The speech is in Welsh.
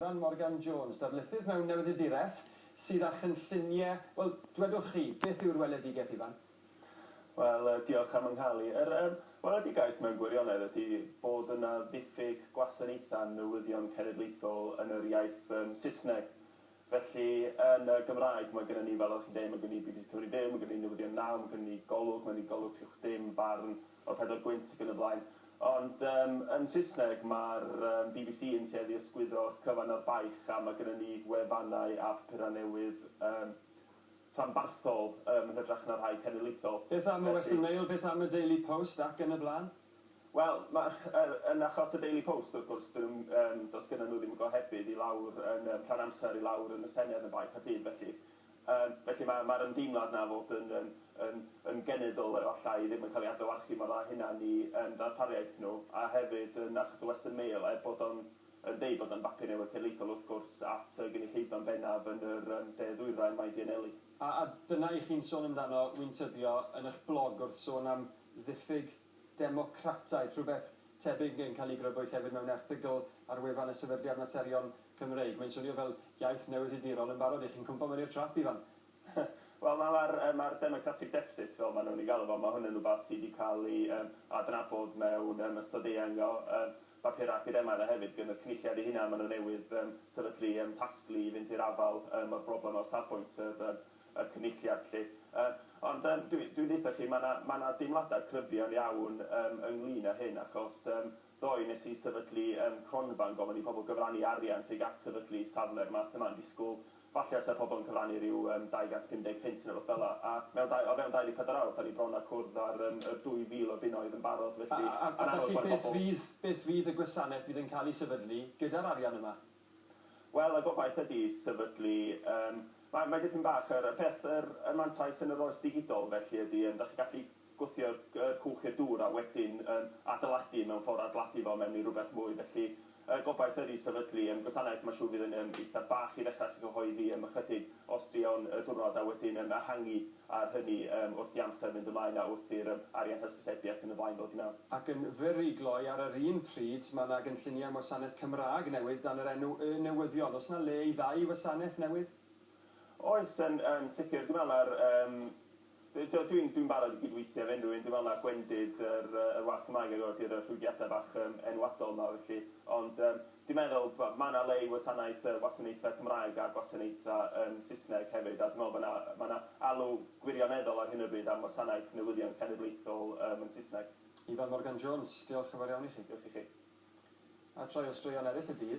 Ifan Morgan Jones, darlithydd mewn newyddiaduraeth sydd â chynlluniau... Wel, dwedwch chi, beth yw'r weledigaeth, Ifan? Wel, diolch am ynghalu. Weledigaeth mewn gwirionedd ydy bod yna ddiffyg gwasanaethau newyddion cenedlaethol yn yr iaith Saesneg. Felly, yn y Gymraeg, mae gennym ni, fel o'ch chi'n dweud, mae gennym ni BBC Cymru Byw, mae gennym ni Newyddion Naw, mae gennym ni Golwg, mae gennym ni Golwg Tiwch Dim, Barn, o'r Pedwar Gwynt ac yn y blaen. Ond yn Saesneg, mae'r BBC yn tueddu ysgwyddo'r cyfan o'r baich, a mae gennym ni wefannau a papurau newydd rhanbarthol yn hytrach na'r rhai cenedlaethol. Beth am y Western Mail, beth am y Daily Post ac yn y blaen? Wel, yn achos y Daily Post, wrth gwrs, does gyda nhw ddim yn gohebydd i lawr yn rhan amser i lawr yn y Senedd yn baich a dyd, felly. Felly mae'r ymdeimlad na fod yn genedl efallai ddim yn cael ei adlewyrchu mor dda hynna'n i ddarpariaeth nhw, a hefyd yn achos y Western Mail, bod o'n deud bod o'n bapur newydd cenedlaethol wrth gwrs at gynulleidfa'n bennaf yn yr De-ddwyrain mae Dianeli. A dyna i chi'n sôn amdano, wy'n tybio, yn eich blog wrth sôn am ddiffyg democrataeth, rhywbeth tebyg yn cael ei grybwyll hefyd mewn erthygl ar wefan y Sefydliad Materion Cymreig. Mae'n swnio fel iaith newyddiadurol yn barod i chi'n cwmpo mewn i'r trap, Ifan. Wel, mae'r democratic deficit, fel maen nhw'n ei galw fo, mae hwn yn rhywbeth sydd wedi cael ei adnabod mewn ystod eang o bapurau academaidd a hefyd gyda'r cynulliad eu hunain maen nhw newydd sefydlu tasglu i fynd i'r afal o'r broblem o'r safbwynt y cynulliad lle. Ond dwi'n dweud chi, mae yna deimladau cryfion iawn ynglyn â hyn, achos ddoe nes i sefydlu cronfa yn gofyn i pobl gyfrannu arian tuag at sefydlu safle'r math yma'n disgwyl. Falle sy'r pobl yn cyfrannu ryw 250 pint neu beth fel yna. A o fewn 24 awr, da ni bron â cwrdd ar 2,000 o bunnoedd yn barod. A felly beth fydd y gwasanaeth fydd yn cael ei sefydlu gyda'r arian yma? Wel, y gobaith ydy sefydlu... Mae dipyn bach, y peth, y mantais yn yr oes digidol felly ydy, da chi gallu gwthio'r cwch i'r dŵr a wedyn adeiladu mewn ffordd adeiladu fo mewn i rhywbeth mwy. Felly, gobaith ydy sefydlu gwasanaeth mae'n siŵr fydd yn eitha bach i ddechrau sy'n cyhoeddi ychydig o straeon y diwrnod a wedyn ehangu ar hynny wrth i amser mynd ymlaen a wrth i'r arian hysbysebu ac yn y blaen ddod i mewn. Ac yn fyrrugloi ar yr un pryd, mae yna gynlluniau wasanaeth Cymraeg newydd dan yr enw newyddion. Oes yna le i ddau wasanaeth newydd? Oes, yn sicr, dwi'n meddwl ar... Dwi'n barod i gydweithio efo unrhyw un, dwi'n meddwl na gwendid yr wasg Cymraeg ag o'r rhwygiadau bach enwadol yma felly. Ond dwi'n meddwl mae yna le i wasanaethau Cymraeg a gwasanaethau Saesneg hefyd, a dwi'n meddwl mae yna alw gwirioneddol ar hyn o bryd am wasanaeth newyddion cenedlaethol yn Saesneg. Ifan Morgan Jones, diolch yn fawr iawn i chi. Diolch i chi. A troi o straeon eraill y dydd.